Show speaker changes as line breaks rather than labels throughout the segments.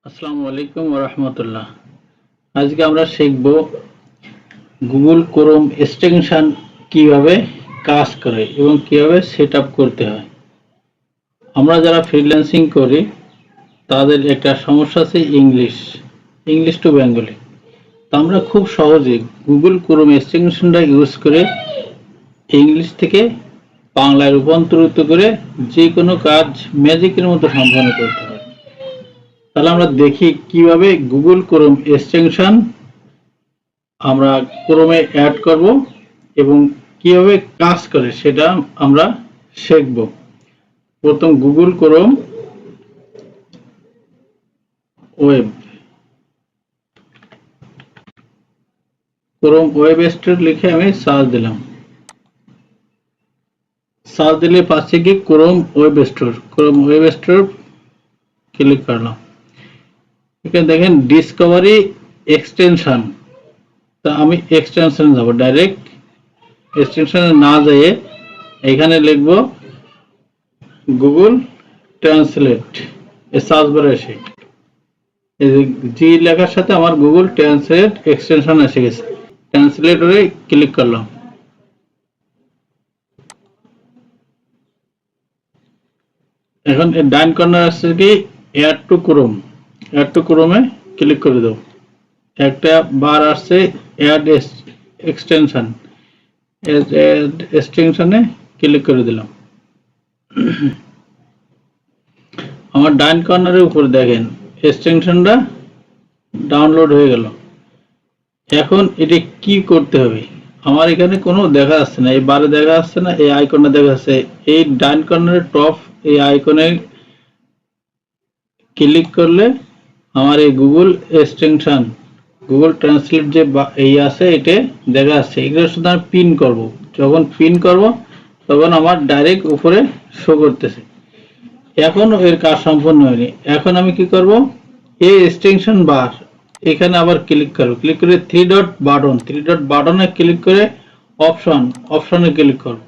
আসসালামু আলাইকুম ওয়া রাহমাতুল্লাহ। আজকে আমরা শিখব গুগল ক্রোম এক্সটেনশন কিভাবে কাজ করে এবং কিভাবে সেটআপ করতে হয়। আমরা যারা ফ্রিল্যান্সিং করি তাদের একটা সমস্যা আছে ইংলিশ টু বেঙ্গলি। তো আমরা খুব সহজে গুগল ক্রোম এক্সটেনশনটা ইউজ করে ইংলিশ থেকে বাংলায় রূপান্তরিত করে যে কোনো কাজ ম্যাজিকের মতো সম্পন্ন করতে পারি। তাহলে আমরা দেখি কিভাবে গুগল ক্রোম এক্সটেনশন আমরা ক্রোমে অ্যাড করব এবং কিভাবে কাজ করে সেটা আমরা শিখব। প্রথম গুগল ক্রোম ওয়েব স্টোর লিখে আমি সার্চ দিলাম। সার্চ দিলে পাচ্ছে কি ক্রোম ওয়েব স্টোর ক্লিক করলাম। এখানে দেখেন ডিসকভারি এক্সটেনশন। তা আমি এক্সটেনশনে যাব, ডাইরেক্ট এক্সটেনশনে না যেয়ে এখানে লিখব গুগল ট্রান্সলেট। এই সার্চ বারে এসে এই জি লেখার সাথে আমার গুগল ট্রান্সলেট এক্সটেনশন এসে গেছে। ট্রান্সলেটরে ক্লিক করলাম। এখন ডান কর্নার আসছে কি অ্যাড টু ক্রোমে ক্লিক করে দাও। একটা বার আসছে অ্যাড এক্সটেনশন, এক্সটেনশনে ক্লিক করে দিলাম। আমার ডান কর্নারের উপর দেখেন এক্সটেনশনটা ডাউনলোড হয়ে গেল। এখন এটি কি করতে হবে? আমার এখানে কোনো দেখা যাচ্ছে না, এই বারে দেখা যাচ্ছে না, এই আইকনে দেখা যাচ্ছে। এই ডান কর্নারের টপ এই আইকনে ক্লিক করলে আমার এই গুগল এক্সটেনশন গুগল ট্রান্সলেট যে এই আছে এটা দেখা যাচ্ছে। এগুলো শুধু আমি পিন করব, যখন পিন করব তখন আমার ডাইরেক্ট উপরে শো করতেছে। এখনো এর কাজ সম্পূর্ণ হয়নি। এখন আমি কি করব, এই এক্সটেনশন বার এখানে আবার ক্লিক করব। ক্লিক করে থ্রি ডট বাটনে ক্লিক করে অপশনে ক্লিক করব।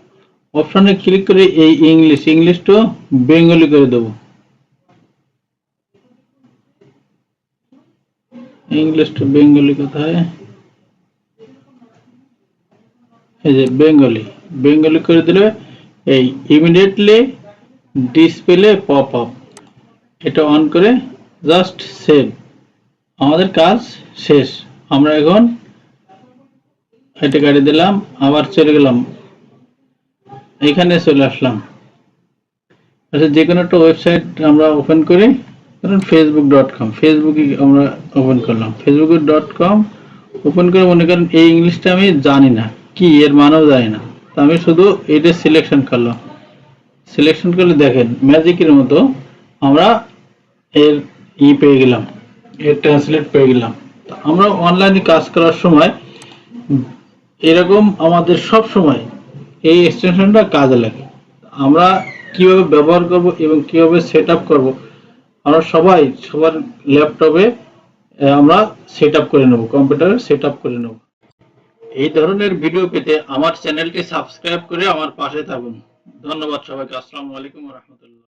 অপশনে ক্লিক করে এই ইংলিশ টু বেঙ্গলি করে দেব। ইংলিশ টু বেঙ্গলি কোথায়? এই যে বেঙ্গলি করে দিলে এই ইমিডিয়েটলি ডিসপ্লে পপ আপ, এটা অন করে জাস্ট সেভ। আমাদের কাজ শেষ। আমরা এখন এটা কাটিয়ে দিলাম, আবার চলে গেলাম, এখানে চলে আসলাম। আচ্ছা, যে কোনো একটা ওয়েবসাইট আমরা ওপেন করি, ধরুন facebook.com। ফেসবুকে আমরা ওপেন করলাম, facebook.com ওপেন করে মনে করেন এই ইংলিশটা আমি জানি না, কি এর মানেও জানি না, তো আমি শুধু এটা সিলেকশন করলাম। সিলেকশন করলে দেখেন ম্যাজিকের মতো আমরা এর পেয়ে গেলাম, এর ট্রান্সলেট পেয়ে গেলাম। আমরা অনলাইনে কাজ করার সময় এরকম আমাদের সব সময় এই এক্সটেনশনটা কাজে লাগে। আমরা কিভাবে ব্যবহার করব এবং কিভাবে সেটআপ করব, আমরা সবার ল্যাপটপে আমরা সেটআপ করে নেব, কম্পিউটারে সেটআপ করে নেব। এই ধরনের ভিডিও পেতে আমার চ্যানেলটি সাবস্ক্রাইব করে আমার পাশে থাকুন। ধন্যবাদ সবাইকে। আসসালামু আলাইকুম ওয়া রাহমাতুল্লাহ।